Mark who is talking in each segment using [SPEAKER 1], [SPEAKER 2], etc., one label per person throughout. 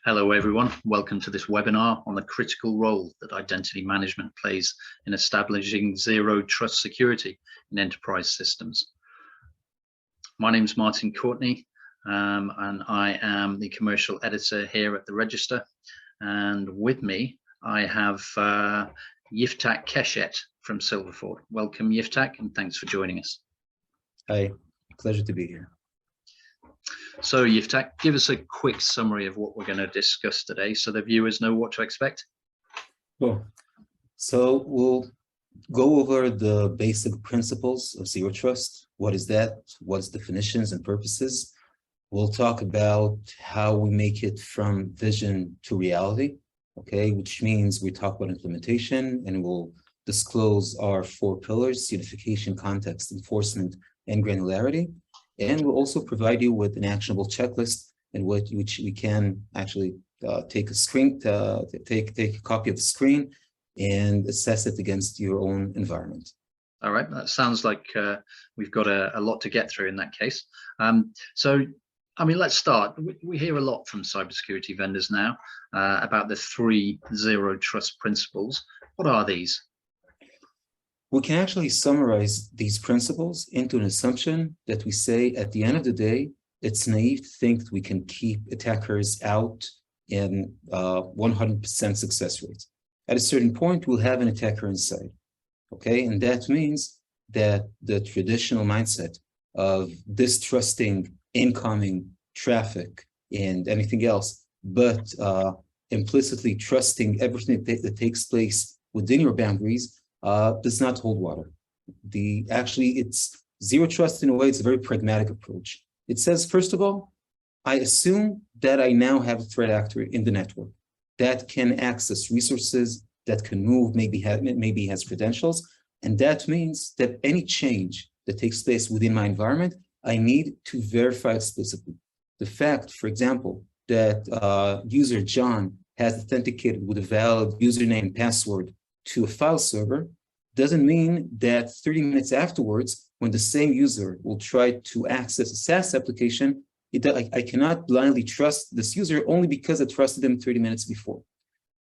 [SPEAKER 1] Hello everyone, welcome to this webinar on the critical role that identity management plays in establishing zero trust security in enterprise systems. My name is Martin Courtney and I am the commercial editor here at the Register, and with me I have Yiftach Keshet from Silverfort. Welcome Yiftach, and thanks for joining us.
[SPEAKER 2] Hi, pleasure to be here.
[SPEAKER 1] So Yiftach, give us a quick summary of what we're going to discuss today so the viewers know what to expect.
[SPEAKER 2] Cool. So we'll go over the basic principles of zero trust. What is that? What's definitions and purposes? We'll talk about how we make it from vision to reality, okay, which means we talk about implementation, and we'll disclose our 4 pillars: unification, context, enforcement, and granularity. And we'll also provide you with an actionable checklist in which we can actually take a copy of the screen and assess it against your own environment.
[SPEAKER 1] All right, that sounds like we've got a lot to get through in that case. So, I mean, let's start. We hear a lot from cybersecurity vendors now about the 3 zero trust principles. What are these?
[SPEAKER 2] We can actually summarize these principles into an assumption that we say at the end of the day, it's naive to think that we can keep attackers out in 100% success rate. At a certain point, we'll have an attacker inside, okay? And that means that the traditional mindset of distrusting incoming traffic and anything else, but implicitly trusting everything that takes place within your boundaries does not hold water. Actually, it's zero trust in a way. It's a very pragmatic approach. It says, first of all, I assume that I now have a threat actor in the network that can access resources, that can move, maybe has credentials, and that means that any change that takes place within my environment, I need to verify explicitly. The fact, for example, that user John has authenticated with a valid username and password to a file server doesn't mean that 30 minutes afterwards, when the same user will try to access a SaaS application, I cannot blindly trust this user only because I trusted them 30 minutes before.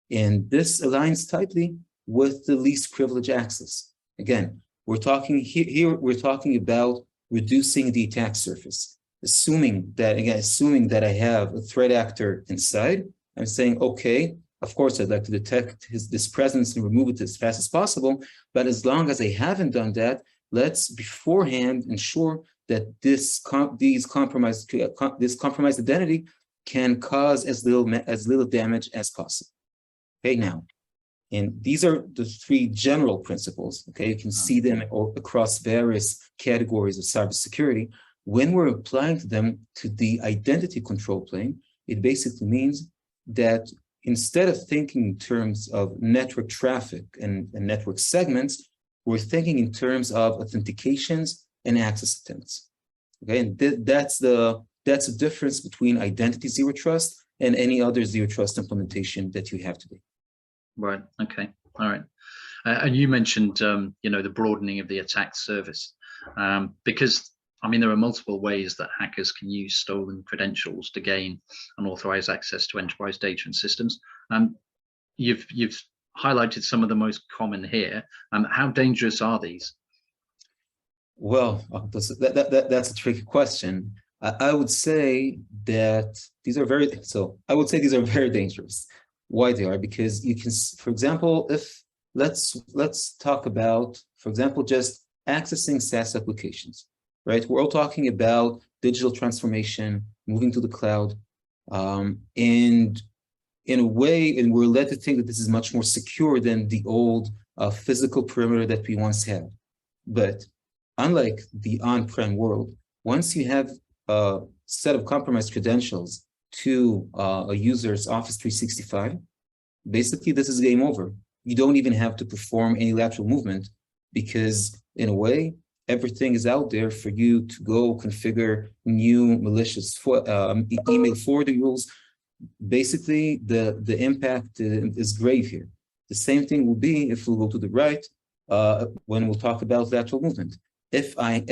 [SPEAKER 2] And this aligns tightly with the least privilege access. Again, we're talking here we're talking about reducing the attack surface. Assuming that I have a threat actor inside, I'm saying, okay, of course, I'd like to detect this presence and remove it as fast as possible. But as long as I haven't done that, let's beforehand ensure that this compromised identity can cause as little damage as possible. Okay, now, and these are the 3 general principles. Okay, you can see them across various categories of cybersecurity. When we're applying them to the identity control plane, it basically means that instead of thinking in terms of network traffic and network segments, we're thinking in terms of authentications and access attempts. Okay, and that's the difference between identity zero trust and any other zero trust implementation that you have today.
[SPEAKER 1] Right. Okay. All right. And you mentioned, the broadening of the attack surface, because I mean, there are multiple ways that hackers can use stolen credentials to gain unauthorized access to enterprise data and systems. You've highlighted some of the most common here. How dangerous are these?
[SPEAKER 2] Well, that's a tricky question. I would say that these are very dangerous. Why they are? Because you can, for example, if let's talk about, for example, just accessing SaaS applications. Right, we're all talking about digital transformation, moving to the cloud, and in a way, and we're led to think that this is much more secure than the old physical perimeter that we once had. But unlike the on-prem world, once you have a set of compromised credentials to a user's Office 365, basically this is game over. You don't even have to perform any lateral movement because, in a way, everything is out there for you to go configure new malicious email forwarding rules. Basically, the impact is grave here. The same thing will be if we go to the right when we'll talk about lateral movement. If I,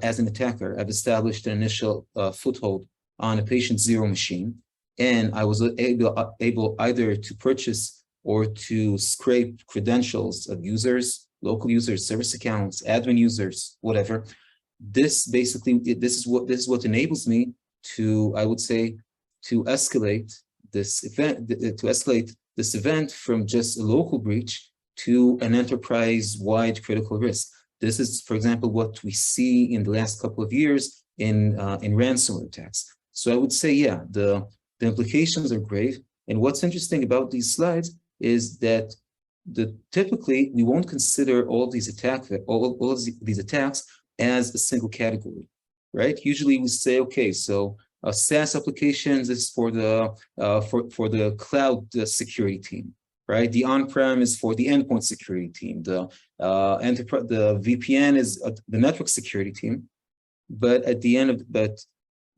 [SPEAKER 2] as an attacker, have established an initial foothold on a patient 0 machine, and I was able either to purchase or to scrape credentials of users, local users, service accounts, admin users, whatever. This basically, this is what enables me to, I would say, to escalate this event from just a local breach to an enterprise-wide critical risk. This is, for example, what we see in the last couple of years in ransomware attacks. So I would say, yeah, the implications are grave. And what's interesting about these slides is that typically we won't consider all these attacks as a single category, right? Usually we say, okay, so SaaS applications is for the cloud security team, right? The on-prem is for the endpoint security team. The VPN is the network security team. But at the end of at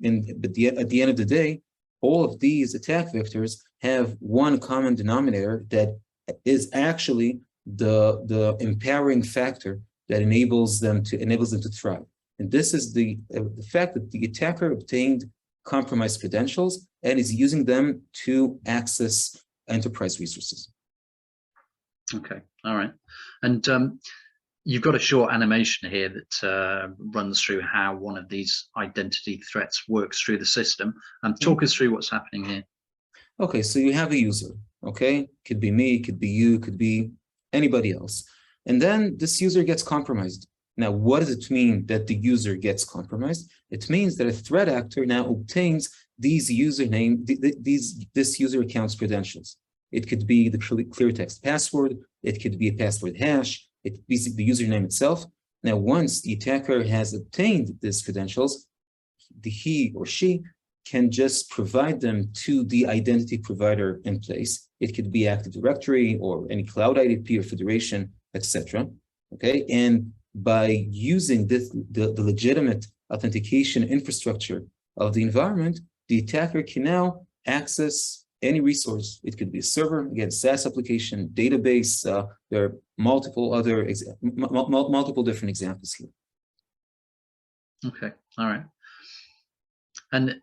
[SPEAKER 2] the end of the day, all of these attack vectors have one common denominator that is actually the empowering factor that enables them to thrive. And this is the fact that the attacker obtained compromised credentials and is using them to access enterprise resources.
[SPEAKER 1] Okay, all right. And you've got a short animation here that runs through how one of these identity threats works through the system. Talk us through what's happening here. Okay,
[SPEAKER 2] so you have a user, okay? Could be me, could be you, could be anybody else. And then this user gets compromised. Now, what does it mean that the user gets compromised? It means that a threat actor now obtains these this user account's credentials. It could be the clear text password. It could be a password hash. It could be the username itself. Now, once the attacker has obtained these credentials, he or she can just provide them to the identity provider in place. It could be Active Directory or any cloud IDP or federation, etc. Okay, and by using the legitimate authentication infrastructure of the environment, the attacker can now access any resource. It could be a server, again, SaaS application, database. There are multiple different examples here.
[SPEAKER 1] Okay, all right. And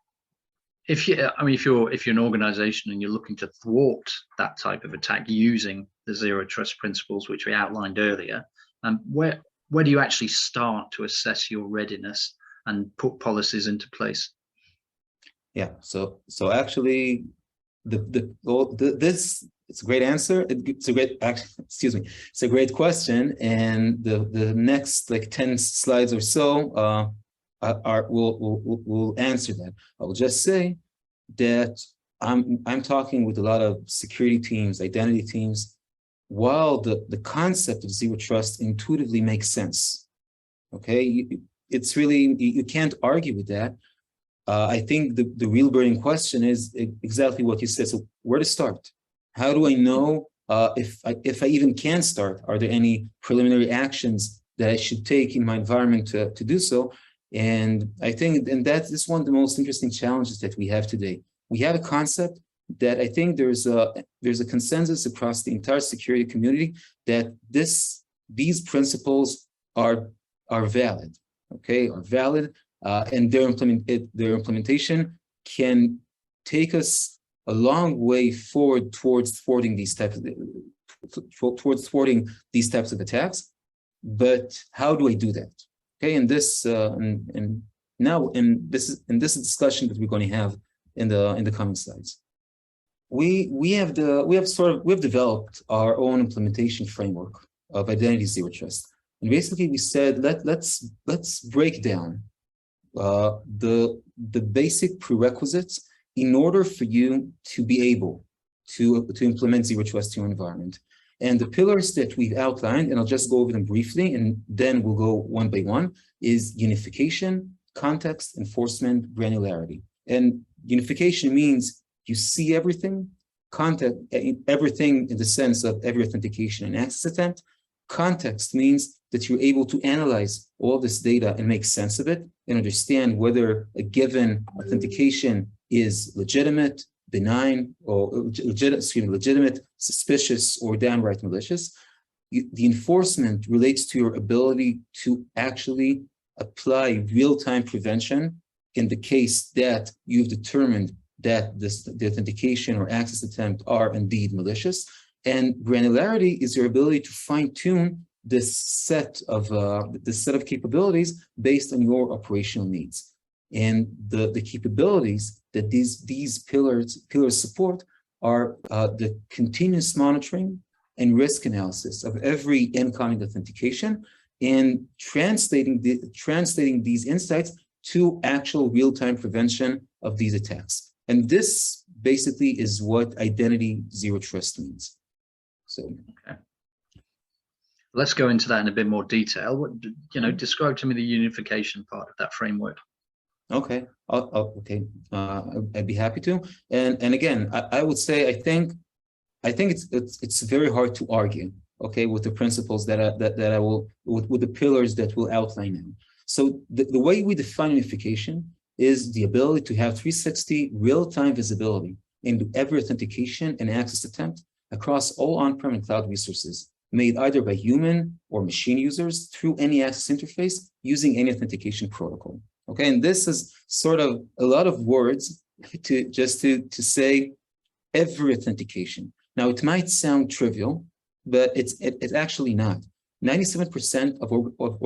[SPEAKER 1] if you're an organization and you're looking to thwart that type of attack using the zero trust principles which we outlined earlier, where do you actually start to assess your readiness and put policies into place? Yeah,
[SPEAKER 2] so actually, this it's a great answer. It's a great it's a great question, and the next like 10 slides or so will answer that. I will just say that I'm talking with a lot of security teams, identity teams. While the concept of zero trust intuitively makes sense, okay, it's really, you can't argue with that. I think the real burning question is exactly what you said. So where to start? How do I know if I even can start? Are there any preliminary actions that I should take in my environment to do so? And I think, and that is one of the most interesting challenges that we have today. We have a concept that I think there's a consensus across the entire security community that these principles are valid, okay, and their implementation can take us a long way forward towards thwarting these types of attacks. But how do I do that? Okay, and this and this is a discussion that we're going to have in the coming slides. We have developed our own implementation framework of identity zero trust, and basically we said let's break down the basic prerequisites in order for you to be able to implement zero trust in your environment. And the pillars that we've outlined, and I'll just go over them briefly, and then we'll go one by one, is unification, context, enforcement, granularity. And unification means you see everything, everything in the sense of every authentication and access attempt. Context means that you're able to analyze all this data and make sense of it and understand whether a given authentication is legitimate, benign, or legitimate, suspicious, or downright malicious. The enforcement relates to your ability to actually apply real-time prevention in the case that you've determined that the authentication or access attempt are indeed malicious. And granularity is your ability to fine-tune this set of capabilities based on your operational needs. And the capabilities that these pillars support are the continuous monitoring and risk analysis of every incoming authentication, and translating these insights to actual real-time prevention of these attacks. And this basically is what identity zero trust means. So,
[SPEAKER 1] okay. Let's go into that in a bit more detail. What, describe to me the unification part of that framework.
[SPEAKER 2] Okay, okay, I'd be happy to. And again, I would say I think it's very hard to argue, okay, with the principles that I will with the pillars that we'll outline now. So the way we define unification is the ability to have 360 real-time visibility into every authentication and access attempt across all on-prem and cloud resources, made either by human or machine users through any access interface using any authentication protocol. Okay, and this is sort of a lot of words to say every authentication. Now, it might sound trivial, but it's actually not. 97% of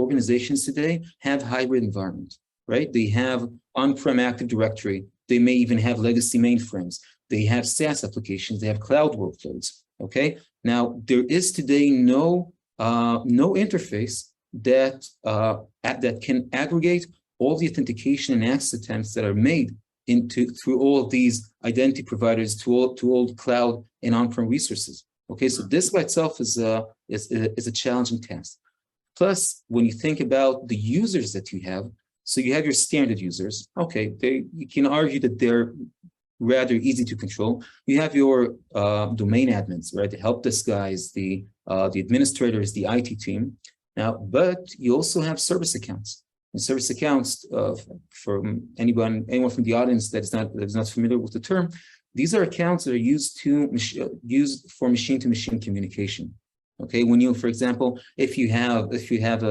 [SPEAKER 2] organizations today have hybrid environment, right? They have on-prem Active Directory. They may even have legacy mainframes. They have SaaS applications. They have cloud workloads. Okay. Now, there is today no interface that can aggregate all the authentication and access attempts that are made through all of these identity providers to all the cloud and on-prem resources. Okay, so this by itself is a challenging task. Plus, when you think about the users that you have, so you have your standard users. Okay, you can argue that they're rather easy to control. You have your domain admins, right? The help desk guys, the administrators, the IT team. Now, but you also have service accounts. And service accounts, for anyone from the audience that is not familiar with the term, these are accounts that are used for machine-to-machine communication. Okay, when you, for example, if you have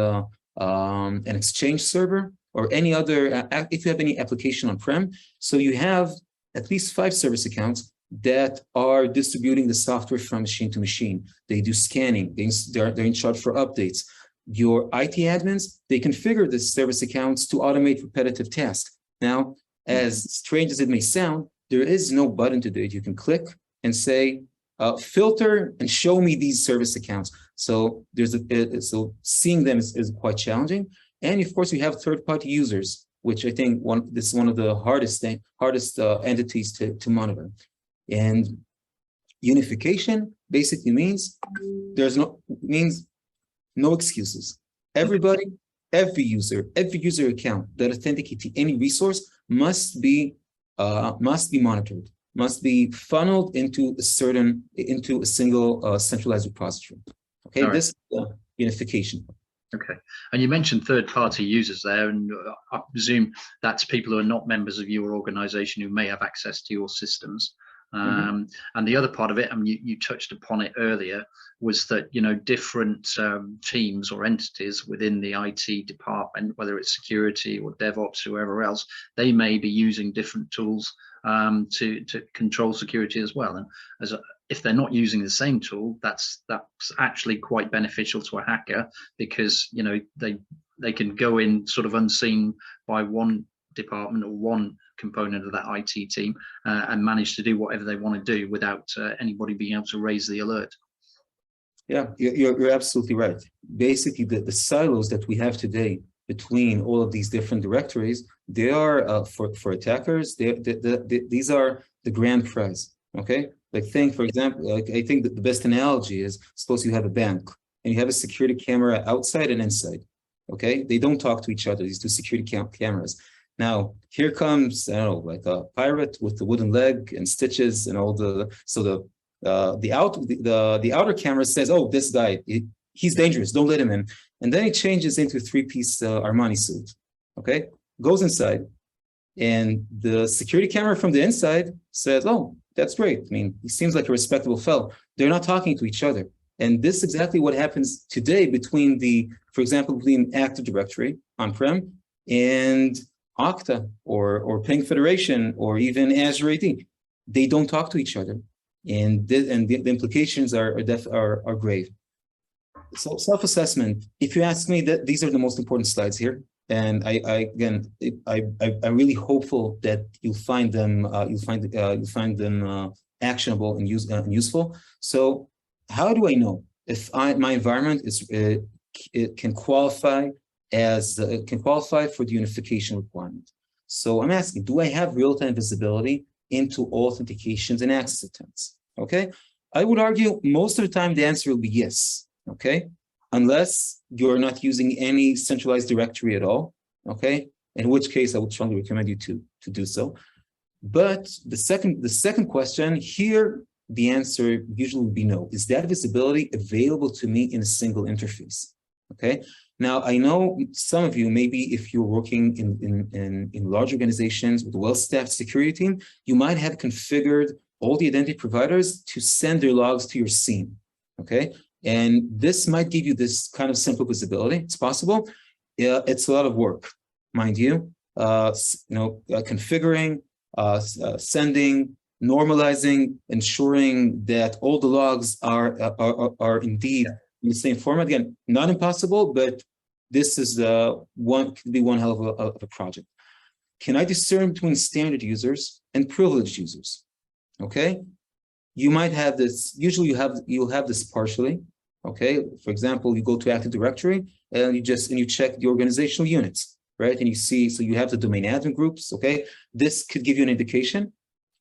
[SPEAKER 2] an Exchange server or any other, if you have any application on-prem, so you have at least 5 service accounts that are distributing the software from machine to machine. They do scanning. They're in charge for updates. Your IT admins, they configure the service accounts to automate repetitive tasks. Now, as strange as it may sound, there is no button today you can click and say, filter and show me these service accounts. So so seeing them is quite challenging. And of course, we have third-party users, which I think this is one of the hardest entities to monitor. And unification basically means no excuses. Everybody, every user account that authenticates to any resource must be monitored, must be funneled into a single centralized repository. Okay, right. This is unification.
[SPEAKER 1] Okay, and you mentioned third-party users there, and I presume that's people who are not members of your organization who may have access to your systems. And the other part of it, and you touched upon it earlier, was that different teams or entities within the IT department, whether it's security or DevOps, whoever else, they may be using different tools to control security as well. And if they're not using the same tool, that's actually quite beneficial to a hacker, because they can go in sort of unseen by one department or one component of that IT team and manage to do whatever they want to do without anybody being able to raise the alert.
[SPEAKER 2] Yeah, you're absolutely right. Basically, the silos that we have today between all of these different directories, they are for attackers. These are the grand prize. Okay, for example, I think that the best analogy is, suppose you have a bank and you have a security camera outside and inside. Okay, they don't talk to each other. These two security cameras. Now, here comes, I don't know, like a pirate with the wooden leg and stitches and all the outer camera says, oh, this guy, he's dangerous, don't let him in. And then he changes into a 3-piece Armani suit, okay? Goes inside, and the security camera from the inside says, oh, that's great. I mean, he seems like a respectable fellow. They're not talking to each other. And this is exactly what happens today between for example, between Active Directory on-prem and Okta or Ping Federation or even Azure AD. They don't talk to each other, and the implications are grave. So self-assessment. If you ask me, that these are the most important slides here, and I'm really hopeful that you'll find them actionable and useful. So how do I know if my environment it can qualify for the unification requirement? So I'm asking, do I have real-time visibility into authentications and access attempts? Okay, I would argue most of the time the answer will be yes. Okay, unless you're not using any centralized directory at all. Okay, in which case I would strongly recommend you to do so. But the second question here, the answer usually would be no. Is that visibility available to me in a single interface? Okay. Now I know some of you, maybe if you're working in large organizations with a well-staffed security team, you might have configured all the identity providers to send their logs to your SIEM. Okay. And this might give you this kind of simple visibility. It's possible. It's a lot of work, mind you. Configuring, sending, normalizing, ensuring that all the logs are indeed in the same format. Again, not impossible, but this is could be one hell of a project. Can I discern between standard users and privileged users? Okay. You might have this, usually you'll have this partially. Okay. For example, you go to Active Directory and you check the organizational units, right? And you see, so you have the domain admin groups. Okay. This could give you an indication.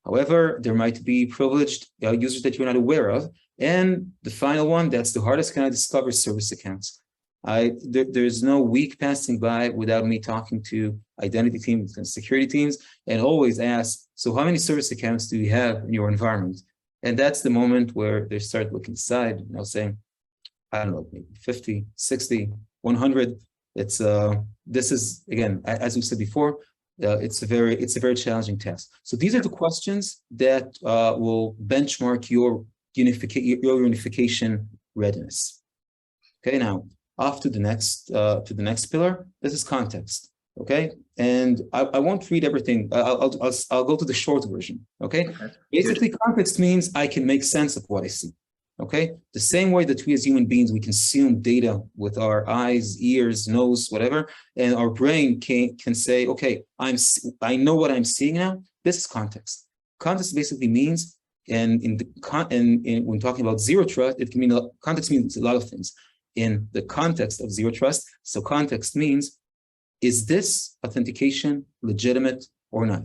[SPEAKER 2] However, there might be privileged users that you're not aware of. And the final one, that's the hardest, can I discover service accounts? There's no week passing by without me talking to identity teams and security teams and always ask, so how many service accounts do you have in your environment? And that's the moment where they start looking aside, saying, I don't know, maybe 50, 60, 100. This is, again, as we said before, it's a very challenging task. So these are the questions that will benchmark your unification readiness. Okay, now off to the next pillar. This is context. Okay, and I won't read everything. I'll go to the short version. Okay, basically, context means I can make sense of what I see. Okay, the same way that we as human beings, we consume data with our eyes, ears, nose, whatever, and our brain can say, okay, I know what I'm seeing now. This is context. Context basically means, and when talking about zero trust, it can mean context means a lot of things. In the context of zero trust, so context means, is this authentication legitimate or not?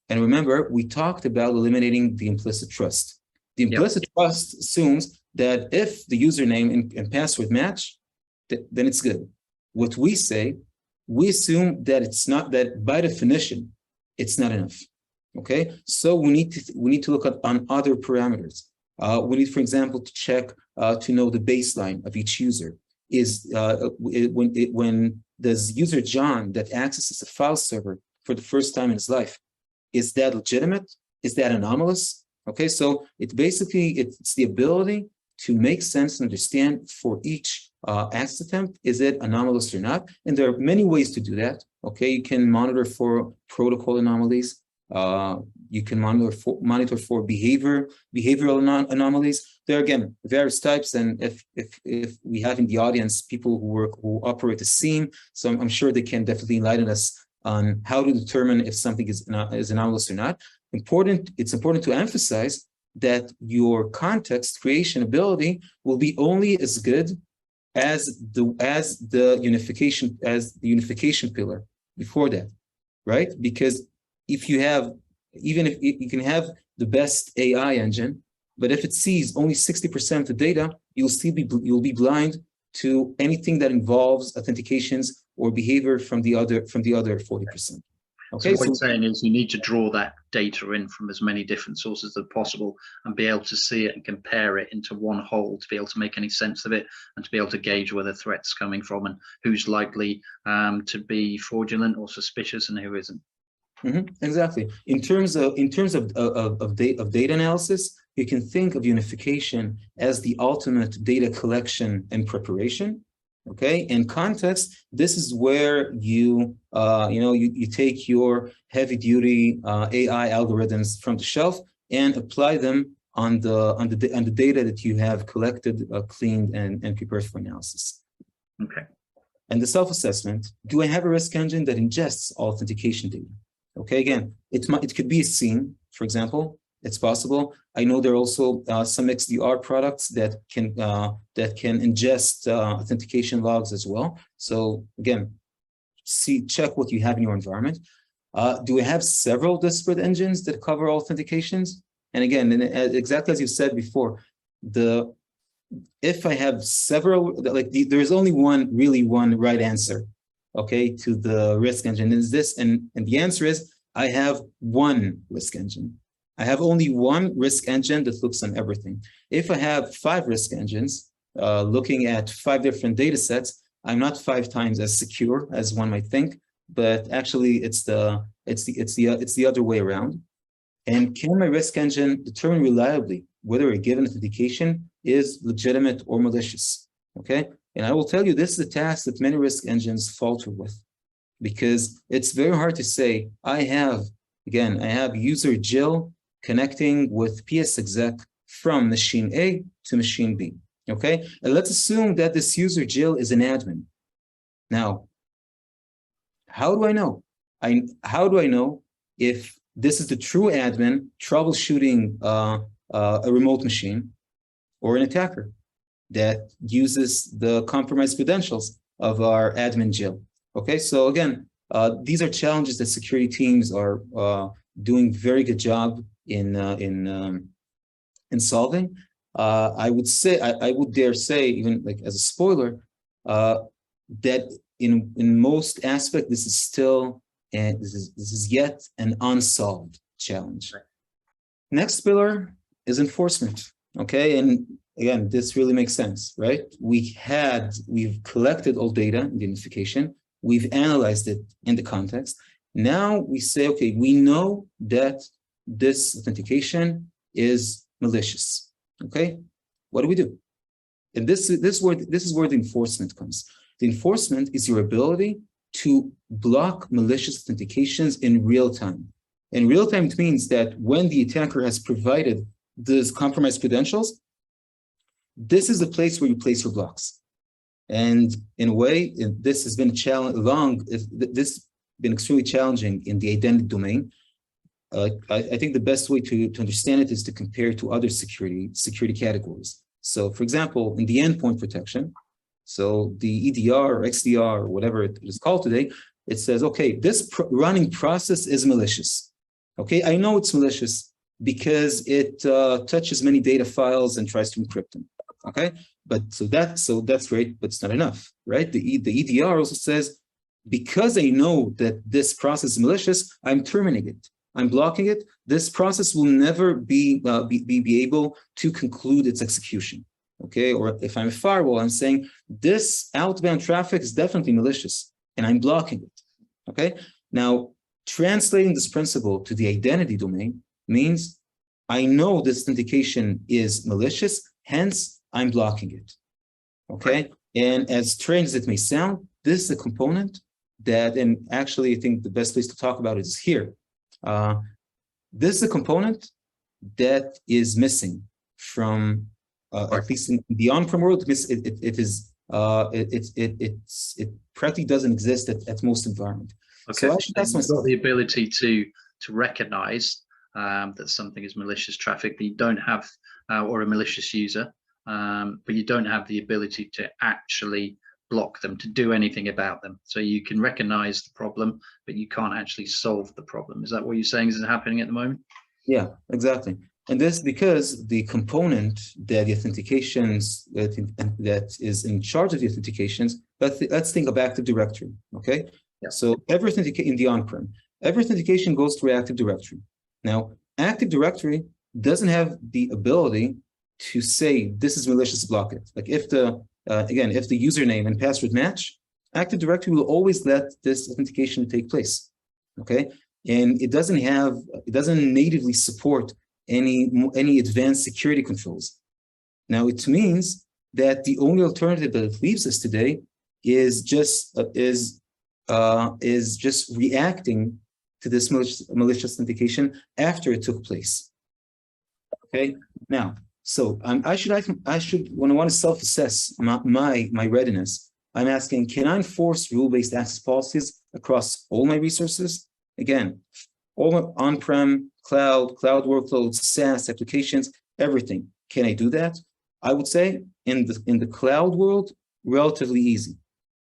[SPEAKER 2] And remember, we talked about eliminating the implicit trust. The implicit trust assumes that if the username and password match, then it's good. What we say, we assume that it's not, that by definition, it's not enough. Okay, so we need to look at on other parameters. We need, for example, to check to know the baseline of each user. Is when does user John that accesses a file server for the first time in his life, is that legitimate? Is that anomalous? Okay, so it's the ability to make sense and understand for each access attempt, is it anomalous or not? And there are many ways to do that. Okay, you can monitor for protocol anomalies. You can monitor for behavioral anomalies. There are, again, various types, and if we have in the audience people who operate a SIEM, so I'm sure they can definitely enlighten us on how to determine if something is anomalous or not. It's important to emphasize that your context creation ability will be only as good as the unification pillar before that, right? Because if you can have the best AI engine, but if it sees only 60% of the data, you'll be blind to anything that involves authentications or behavior from the other 40%. Okay,
[SPEAKER 1] so what you're saying is you need to draw that data in from as many different sources as possible and be able to see it and compare it into one whole to be able to make any sense of it and to be able to gauge where the threat's coming from and who's likely to be fraudulent or suspicious and who isn't.
[SPEAKER 2] Exactly. In terms of data analysis, you can think of unification as the ultimate data collection and preparation. Okay, in context, this is where you you take your heavy-duty AI algorithms from the shelf and apply them on the data that you have collected, cleaned, and prepared for analysis.
[SPEAKER 1] Okay.
[SPEAKER 2] And the self-assessment: do I have a risk engine that ingests authentication data? Okay, again, it could be a scene, for example. It's possible. I know there are also some XDR products that can ingest authentication logs as well. So again, check what you have in your environment. Do I have several disparate engines that cover authentications? And again, exactly as you said before, if I have several, there's only one right answer, okay, to the risk engine is this, and the answer is I have one risk engine. I have only one risk engine that looks on everything. If I have 5 risk engines looking at 5 different data sets, I'm not 5 times as secure as one might think, but actually it's the other way around. And can my risk engine determine reliably whether a given authentication is legitimate or malicious? Okay, and I will tell you, this is a task that many risk engines falter with, because it's very hard to say, I have user Jill connecting with PSExec from machine A to machine B, okay? And let's assume that this user Jill is an admin. Now, how do I know? How do I know if this is the true admin troubleshooting a remote machine, or an attacker that uses the compromised credentials of our admin Jill? Okay, so again, these are challenges that security teams are doing very good job in solving. I would dare say, even like as a spoiler, that in most aspects, this is still this is yet an unsolved challenge. Right. Next pillar is enforcement. Okay, and again, this really makes sense, right? We've collected all data in the unification, we've analyzed it in the context. Now we say, okay, we know that this authentication is malicious. Okay, what do? And this is where the enforcement comes. The enforcement is your ability to block malicious authentications in real time. In real time, it means that when the attacker has provided those compromised credentials, this is the place where you place your blocks. And in a way, this has been been extremely challenging in the identity domain. I think the best way to understand it is to compare to other security categories. So, for example, in the endpoint protection, so the EDR or XDR or whatever it is called today, it says, okay, this running process is malicious. Okay, I know it's malicious because it touches many data files and tries to encrypt them. Okay, but so that's great, but it's not enough, right? The EDR also says, because I know that this process is malicious, I'm terminating it. I'm blocking it. This process will never be able to conclude its execution. Okay, or if I'm a firewall, I'm saying this outbound traffic is definitely malicious, and I'm blocking it. Okay, now translating this principle to the identity domain means I know this authentication is malicious, hence I'm blocking it. Okay, and as strange as it may sound, this is a component that, and actually I think the best place to talk about it is here. This is a component that is missing from at least in the on-prem world. It practically doesn't exist at most environments.
[SPEAKER 1] Okay, so I should ask myself, the ability to recognize that something is malicious traffic, that you don't have, or a malicious user, but you don't have the ability to actually block them, to do anything about them. So you can recognize the problem, but you can't actually solve the problem. Is that what you're saying is happening at the moment? Yeah, exactly. And this because the component that the authentications that is in charge of the authentications, let's think of Active Directory. Okay, yeah. So every authentication in the on-prem, every authentication goes through Active Directory. Now, Active Directory doesn't have the ability to say this is malicious, block it. Like if the if the username and password match, Active Directory will always let this authentication take place. Okay, and it doesn't natively support any advanced security controls. Now it means that the only alternative that it leaves us today
[SPEAKER 2] is just reacting to this malicious authentication after it took place. Okay, now, so when I want to self-assess my readiness, I'm asking, can I enforce rule-based access policies across all my resources? Again, all on-prem, cloud workloads, SaaS applications, everything. Can I do that? I would say in the cloud world, relatively easy.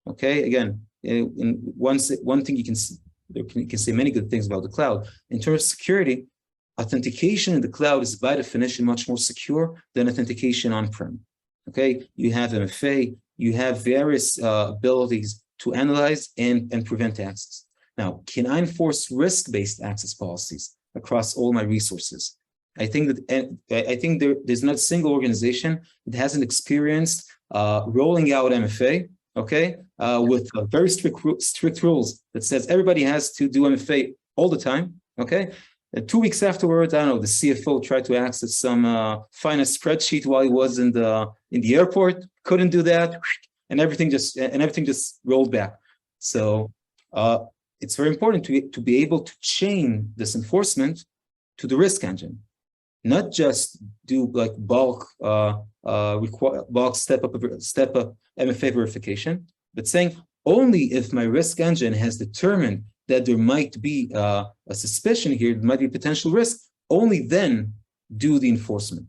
[SPEAKER 2] Okay, again, one thing you can say many good things about the cloud. In terms of security, authentication in the cloud is by definition much more secure than authentication on-prem. Okay, you have MFA, you have various abilities to analyze and prevent access. Now, can I enforce risk-based access policies across all my resources? I think there's not a single organization that hasn't experienced rolling out MFA, okay, with very strict rules that says everybody has to do MFA all the time, okay? And 2 weeks afterwards, I don't know, the CFO tried to access some finance spreadsheet while he was in the airport, couldn't do that, and everything just rolled back. So it's very important to be able to chain this enforcement to the risk engine, not just do like bulk step up MFA verification, but saying only if my risk engine has determined that there might be a suspicion here, there might be potential risk, only then do the enforcement.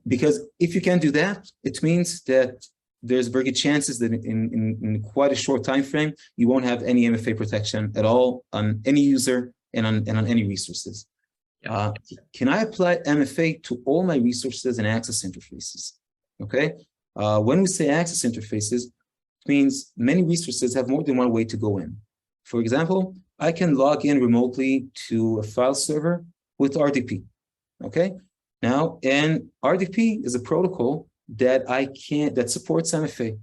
[SPEAKER 2] Because if you can't do that, it means that there's very good chances that in quite a short time frame, you won't have any MFA protection at all on any user and on any resources. Yeah. Can I apply MFA to all my resources and access interfaces? Okay. When we say access interfaces, it means many resources have more than one way to go in. For example, I can log in remotely to a file server with RDP. Okay. Now, and RDP is a protocol that that supports MFA.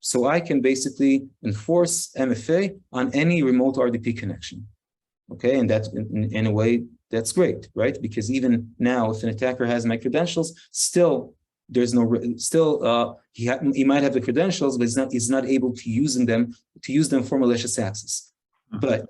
[SPEAKER 2] So I can basically enforce MFA on any remote RDP connection. Okay, and that's in a way that's great, right? Because even now, if an attacker has my credentials, still there's no he might have the credentials, but he's not able to use them for malicious access. But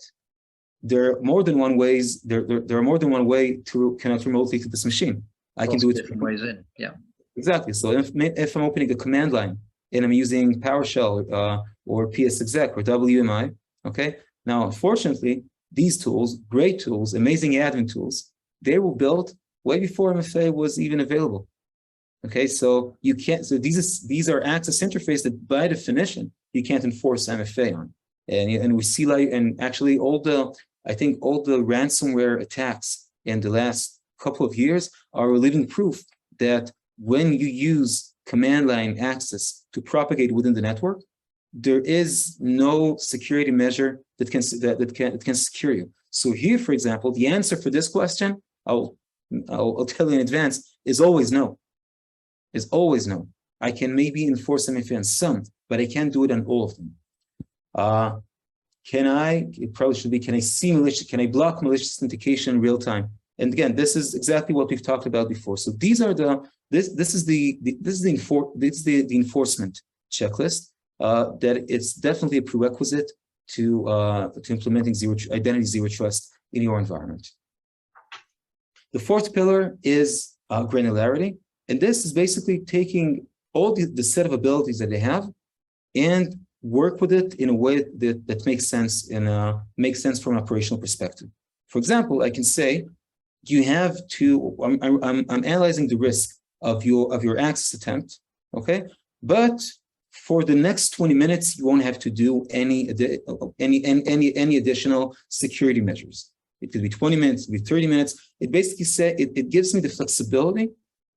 [SPEAKER 2] there are more than one ways. There are more than one way to connect remotely to this machine. I can do it
[SPEAKER 1] different ways in. Yeah,
[SPEAKER 2] exactly. So if I'm opening a command line and I'm using PowerShell or PSExec or WMI, okay. Now, unfortunately, these tools, great tools, amazing admin tools, they were built way before MFA was even available. Okay, so you can't. So these are access interfaces that, by definition, you can't enforce MFA on. And we see actually all the ransomware attacks in the last couple of years are a living proof that when you use command line access to propagate within the network, there is no security measure that can secure you. So here, for example, the answer for this question, I'll tell you in advance, is always no. Is always no. I can maybe enforce MFA on some, but I can't do it on all of them. It probably should be, can I block malicious authentication in real time? And again, this is exactly what we've talked about before. So these are this is the enforcement checklist. That it's definitely a prerequisite to implementing identity zero trust in your environment. The fourth pillar is granularity, and this is basically taking all the set of abilities that they have and work with it in a way that makes sense from an operational perspective. For example, I can say you have to. I'm analyzing the risk of your access attempt, okay, but for the next 20 minutes, you won't have to do any additional security measures. It could be 20 minutes, it could be 30 minutes. It basically it gives me the flexibility,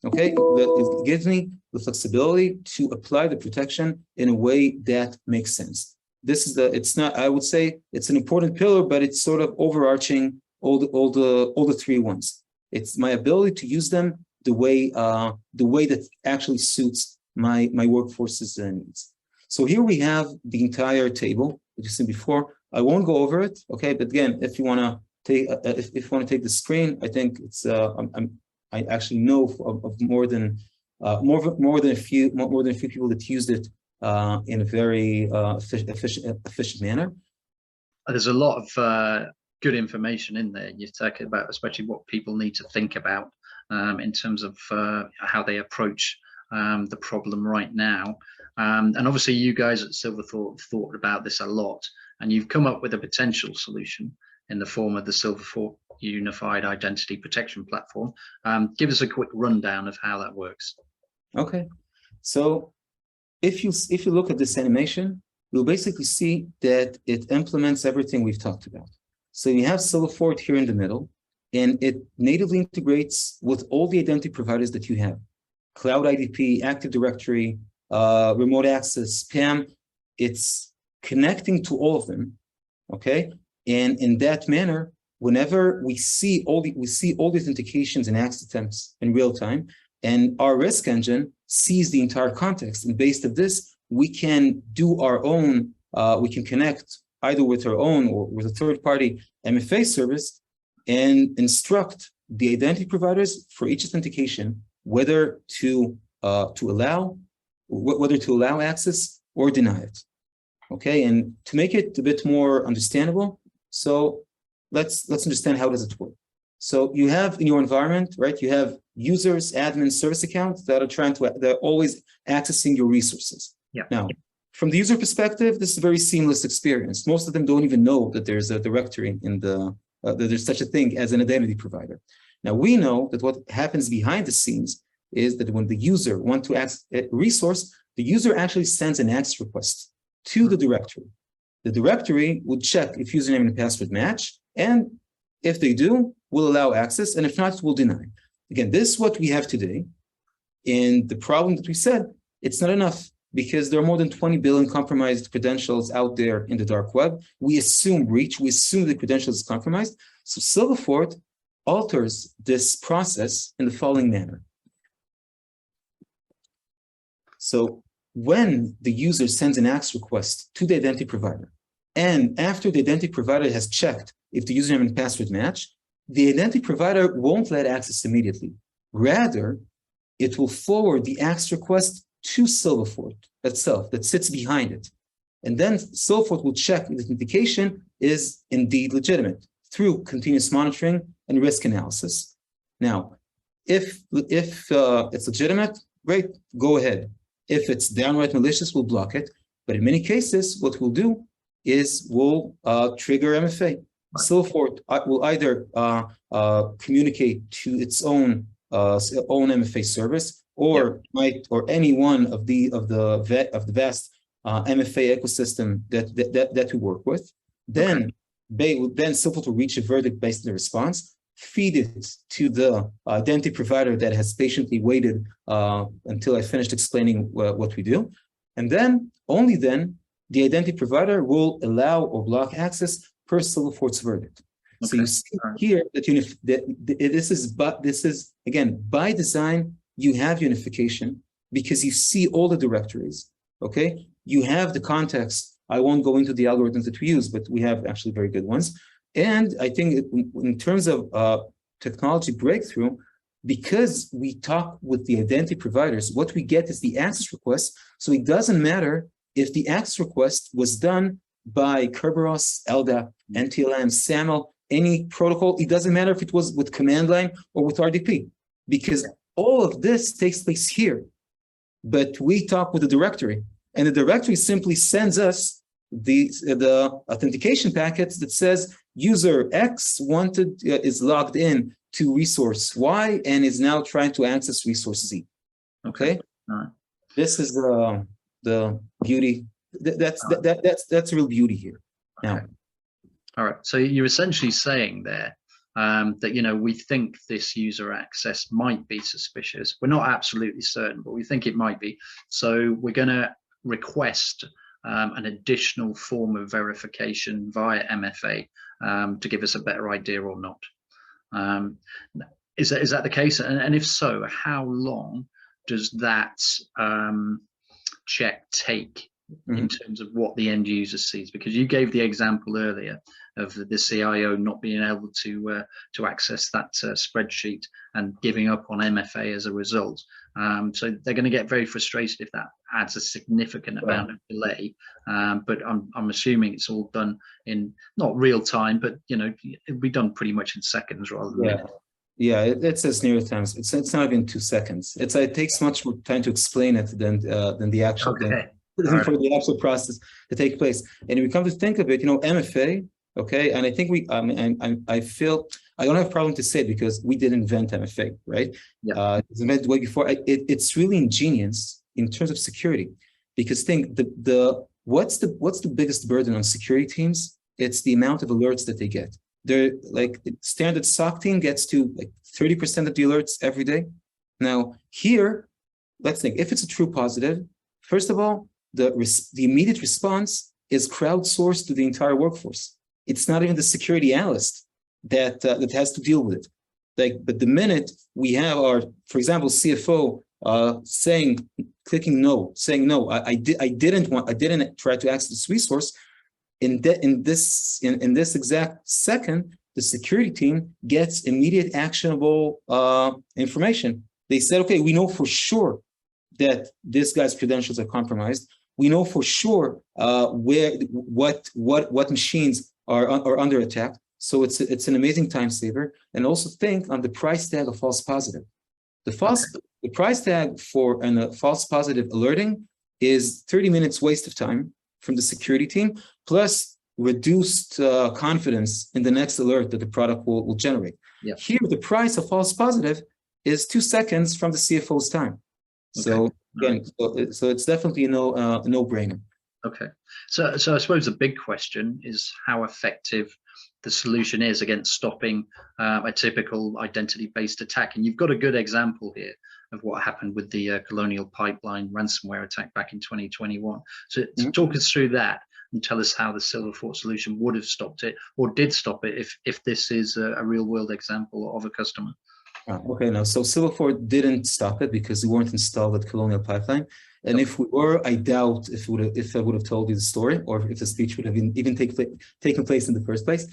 [SPEAKER 2] okay? It gives me the flexibility to apply the protection in a way that makes sense. I would say it's an important pillar, but it's sort of overarching all the three ones. It's my ability to use them the way that actually suits my workforce's needs. So here we have the entire table that you've seen before. I won't go over it, okay? But again, if you want to take the screen, I think it's I actually know of more than more than a few people that used it in a very efficient manner.
[SPEAKER 1] There's a lot of good information in there. You talk about especially what people need to think about in terms of how they approach the problem right now. And obviously you guys at Silverfort thought about this a lot, and you've come up with a potential solution in the form of the Silverfort Unified Identity Protection Platform. Give us a quick rundown of how that works.
[SPEAKER 2] Okay, so if you look at this animation, you'll basically see that it implements everything we've talked about. So you have Silverfort here in the middle, and it natively integrates with all the identity providers that you have: Cloud IDP, Active Directory, remote access, PAM. It's connecting to all of them, okay? And in that manner, whenever we see all the authentications and access attempts in real time, and our risk engine sees the entire context, and based on this, we can do our own. We can connect either with our own or with a third-party MFA service, and instruct the identity providers for each authentication whether to allow access or deny it. Okay, and to make it a bit more understandable, so let's understand how does it work. So you have in your environment, right? You have users, admins, service accounts that are they're always accessing your resources.
[SPEAKER 1] Yeah.
[SPEAKER 2] Now, from the user perspective, this is a very seamless experience. Most of them don't even know that there's a directory in that there's such a thing as an identity provider. Now we know that what happens behind the scenes is that when the user wants to access a resource, the user actually sends an access request to the directory. The directory would check if username and password match, and if they do, will allow access, and if not, will deny. Again, this is what we have today. And the problem that we said, it's not enough, because there are more than 20 billion compromised credentials out there in the dark web. We assume breach, we assume the credentials is compromised. So Silverfort alters this process in the following manner. So when the user sends an access request to the identity provider, and after the identity provider has checked if the username and password match, the identity provider won't let access immediately. Rather, it will forward the access request to Silverfort itself that sits behind it. And then Silverfort will check if the authentication is indeed legitimate through continuous monitoring and risk analysis. Now, if it's legitimate, great, go ahead. If it's downright malicious, we'll block it. But in many cases, what we'll do is we'll trigger MFA. Silverfort will either communicate to its own MFA service, or any one of the vast MFA ecosystem that we work with. Then Silverfort will reach a verdict based on the response, feed it to the identity provider that has patiently waited until I finished explaining what we do, and then only then the identity provider will allow or block access per Silverfort's verdict. Okay. So you see here that this is again by design. You have unification because you see all the directories. Okay, you have the context. I won't go into the algorithms that we use, but we have actually very good ones. And I think in terms of technology breakthrough, because we talk with the identity providers, what we get is the access request. So it doesn't matter if the access request was done by Kerberos, LDAP, NTLM, SAML, any protocol. It doesn't matter if it was with command line or with RDP, because all of this takes place here. But we talk with the directory, and the directory simply sends us the authentication packets that says user X is logged in to resource Y and is now trying to access resource Z. Okay, all right. This is the beauty. That's a real beauty here. Now,
[SPEAKER 1] all right. So you're essentially saying there that we think this user access might be suspicious. We're not absolutely certain, but we think it might be. So we're going to request an additional form of verification via MFA to give us a better idea or not. Is that the case? And if so, how long does that check take in terms of what the end user sees, because you gave the example earlier of the CIO not being able to access that spreadsheet and giving up on MFA as a result. So they're going to get very frustrated if that adds a significant amount of delay. But I'm assuming it's all done in not real time, but it'll be done pretty much in seconds rather than minutes.
[SPEAKER 2] Yeah, it says near times. It's not even 2 seconds. It takes much more time to explain it than the actual for the actual process to take place. And if we come to think of it, MFA, okay, and I think I feel I don't have a problem to say it because we did invent MFA, right? Yeah. It was invented way before. It's really ingenious in terms of security, because think what's the biggest burden on security teams? It's the amount of alerts that they get. They're like standard SOC team gets to like 30% of the alerts every day. Now here, let's think if it's a true positive. First of all, the immediate response is crowdsourced to the entire workforce. It's not even the security analyst that has to deal with it. But the minute we have our, for example, CFO clicking no, saying no, I didn't try to access this resource. In this exact second, the security team gets immediate actionable information. They said, okay, we know for sure that this guy's credentials are compromised. We know for sure what machines are under attack. So it's an amazing time saver. And also think on the price tag of false positive. The price tag for a false positive alerting is 30 minutes waste of time from the security team, plus reduced confidence in the next alert that the product will generate. Yeah. Here, the price of false positive is 2 seconds from the CFO's time. So again, so it's definitely a no-brainer.
[SPEAKER 1] Okay, so I suppose the big question is how effective the solution is against stopping a typical identity-based attack. And you've got a good example here of what happened with the Colonial pipeline ransomware attack back in 2021. So talk us through that and tell us how the Silverfort solution would have stopped it or did stop it if this is a real-world example of a customer.
[SPEAKER 2] Okay, now, so Silverfort didn't stop it because we weren't installed at Colonial pipeline. And if we were, I doubt if I would have told you the story or if the speech would have even taken place in the first place.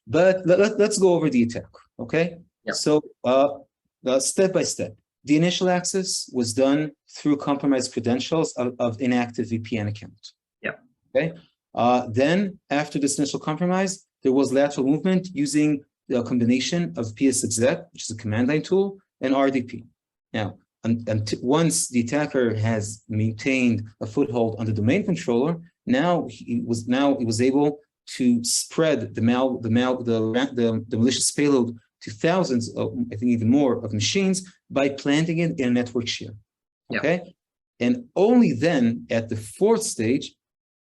[SPEAKER 2] But let's go over the attack, okay? Yep. So step by step, the initial access was done through compromised credentials of inactive VPN account. Yeah. Okay. Then after this initial compromise, there was lateral movement using the combination of PSExec, which is a command line tool, and RDP. Now, once the attacker has maintained a foothold on the domain controller, now he was able to spread the malicious payload to thousands of, I think even more, of machines by planting it in a network share. Okay, yep. And only then, at the fourth stage,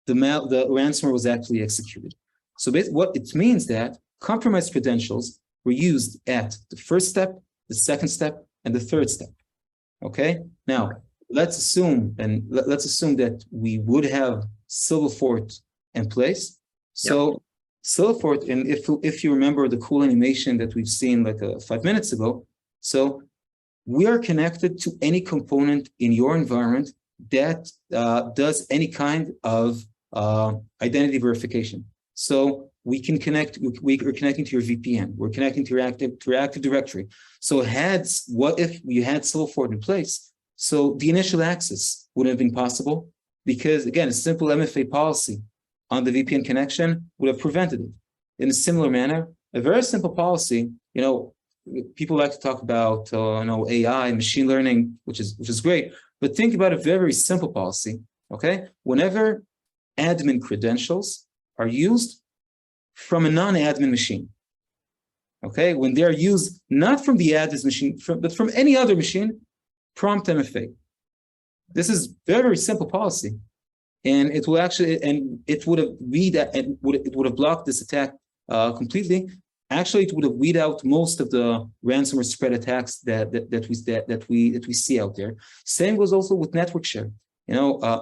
[SPEAKER 2] the ransomware was actually executed. So what it means that compromised credentials were used at the first step, the second step, and the third step. Okay. Now let's assume that we would have Silverfort in place. So yep. Silverfort, and if you remember the cool animation that we've seen like 5 minutes ago, so we are connected to any component in your environment that does any kind of identity verification. So we can connect. We are connecting to your VPN. We're connecting to your Active Directory. So what if you had Silverfort in place? So the initial access wouldn't have been possible because again, a simple MFA policy on the VPN connection would have prevented it. In a similar manner, a very simple policy. People like to talk about AI, machine learning, which is great. But think about a very simple policy. Okay, whenever admin credentials are used from a non-admin machine, okay? When they're used not from the admin machine, but from any other machine, prompt MFA. This is very, very simple policy, and it will actually, and it would have blocked this attack completely. Actually, it would have weed out most of the ransomware spread attacks that we see out there. Same goes also with network share.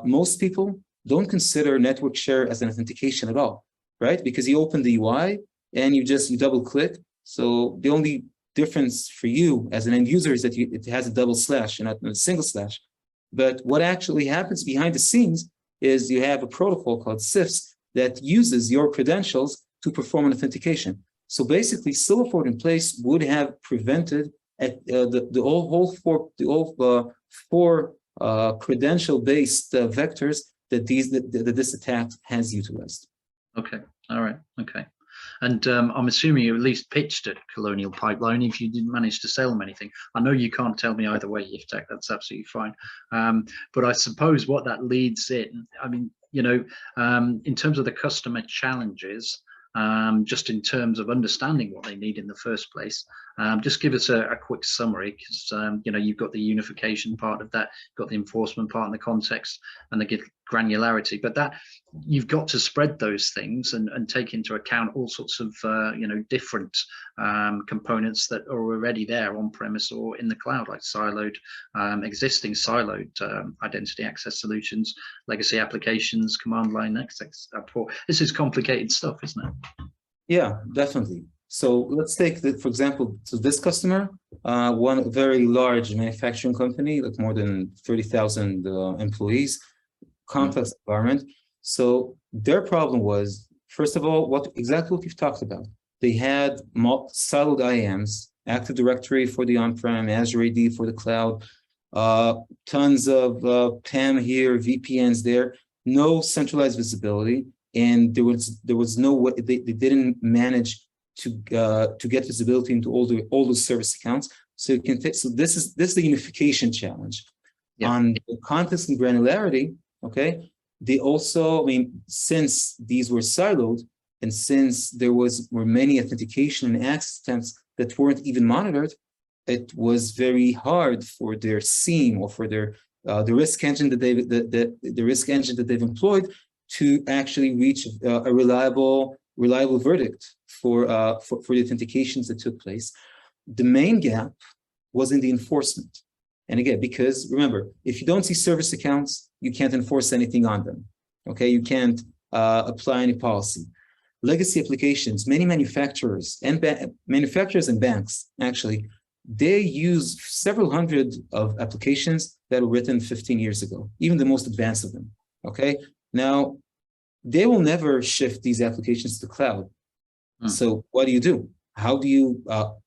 [SPEAKER 2] Most people don't consider network share as an authentication at all. Right? Because you open the UI and you double click. So the only difference for you as an end user is that it has a double slash and not a single slash. But what actually happens behind the scenes is you have a protocol called CIFS that uses your credentials to perform an authentication. So basically, Silverfort in place would have prevented the four credential-based vectors that this attack has utilized.
[SPEAKER 1] Okay. All right. Okay. And I'm assuming you at least pitched at Colonial Pipeline if you didn't manage to sell them anything. I know you can't tell me either way, Yiftach, that's absolutely fine. But I suppose what that leads in, I mean, you know, in terms of the customer challenges, just in terms of understanding what they need in the first place, just give us a quick summary, because you know, you've got the unification part of that, got the enforcement part and the context and the granularity, but that you've got to spread those things and take into account all sorts of you know, different components that are already there on premise or in the cloud, like siloed, existing siloed identity access solutions, legacy applications, command line access. This is complicated stuff, isn't it?
[SPEAKER 2] Yeah, definitely. So let's take, for example, so this customer, one very large manufacturing company, like more than 30,000 employees, complex environment. So their problem was, first of all, exactly what you've talked about. They had siloed IAMs, Active Directory for the on-prem, Azure AD for the cloud, tons of PAM here, VPNs there, no centralized visibility, and there was no way, they didn't manage to get visibility into all those service accounts. So you can so this is the unification challenge. Yeah. On the context and granularity, okay, they also, I mean, since these were siloed and since there were many authentication and access attempts that weren't even monitored, it was very hard for their SIEM or for their the risk engine that they've employed to actually reach a reliable verdict for the authentications that took place. The main gap was in the enforcement. And again, because remember, if you don't see service accounts, you can't enforce anything on them. Okay, you can't apply any policy. Legacy applications, many manufacturers and banks actually, they use several hundred of applications that were written 15 years ago, even the most advanced of them. Okay, now they will never shift these applications to the cloud. So what do? How do you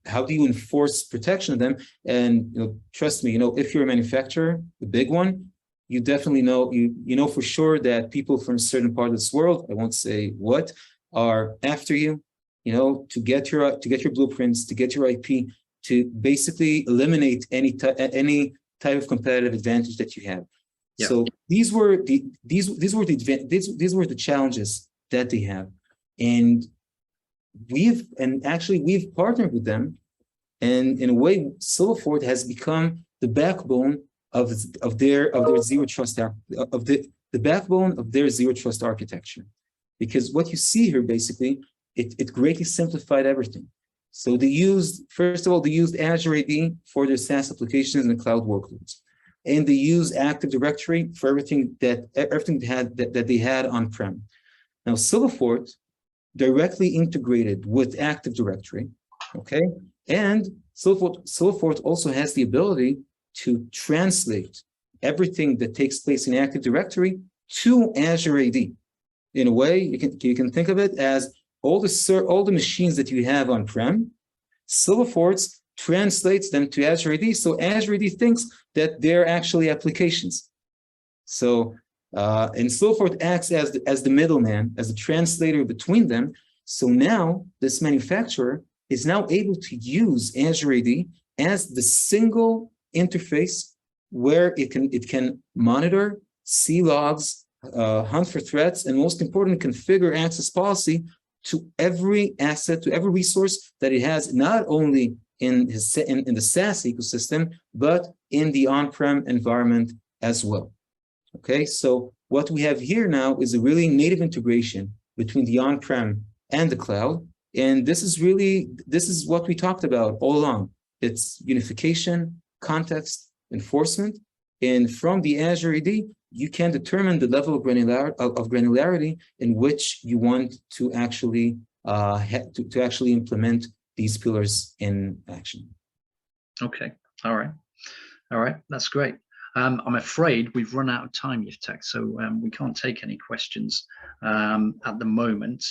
[SPEAKER 2] enforce protection of them? And you know, trust me, you know, if you're a manufacturer, the big one, you definitely know, you know for sure that people from a certain part of this world, I won't say what, are after you, you know, to get your blueprints, to get your IP, to basically eliminate any type of competitive advantage that you have. Yeah. So these were the challenges that they have, and we've partnered with them, and in a way, Silverfort has become the backbone of their zero trust the backbone of their zero trust architecture, because what you see here basically it greatly simplified everything. So they used, first of all, they used Azure AD for their SaaS applications and cloud workloads, and they use Active Directory for everything that they had on-prem. Now Silverfort directly integrated with Active Directory, okay, and Silverfort also has the ability to translate everything that takes place in Active Directory to Azure AD. In a way, you can think of it as all the machines that you have on-prem, Silverfort translates them to Azure AD, so Azure AD thinks that they're actually applications. So, and Silverfort acts as the middleman, as the translator between them. So now this manufacturer is now able to use Azure AD as the single interface where it can monitor, see logs, hunt for threats, and most important, configure access policy to every asset, to every resource that it has, not only in the SaaS ecosystem, but in the on-prem environment as well. Okay, so what we have here now is a really native integration between the on-prem and the cloud. And this is what we talked about all along. It's unification, context, enforcement. And from the Azure AD, you can determine the level of granularity in which you want to actually implement these pillars in action.
[SPEAKER 1] Okay. All right. That's great. I'm afraid we've run out of time, UNIFICATION, so we can't take any questions at the moment.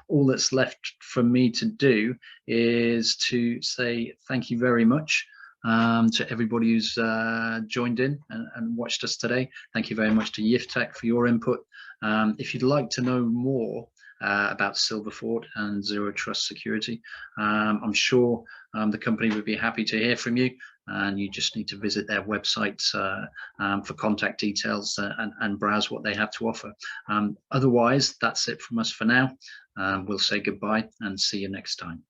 [SPEAKER 1] All that's left for me to do is to say thank you very much to everybody who's joined in and watched us today. Thank you very much to UNIFICATION for your input. If you'd like to know more about Silverfort and Zero Trust Security, I'm sure the company would be happy to hear from you, and you just need to visit their website for contact details and browse what they have to offer. Otherwise, that's it from us for now. We'll say goodbye and see you next time.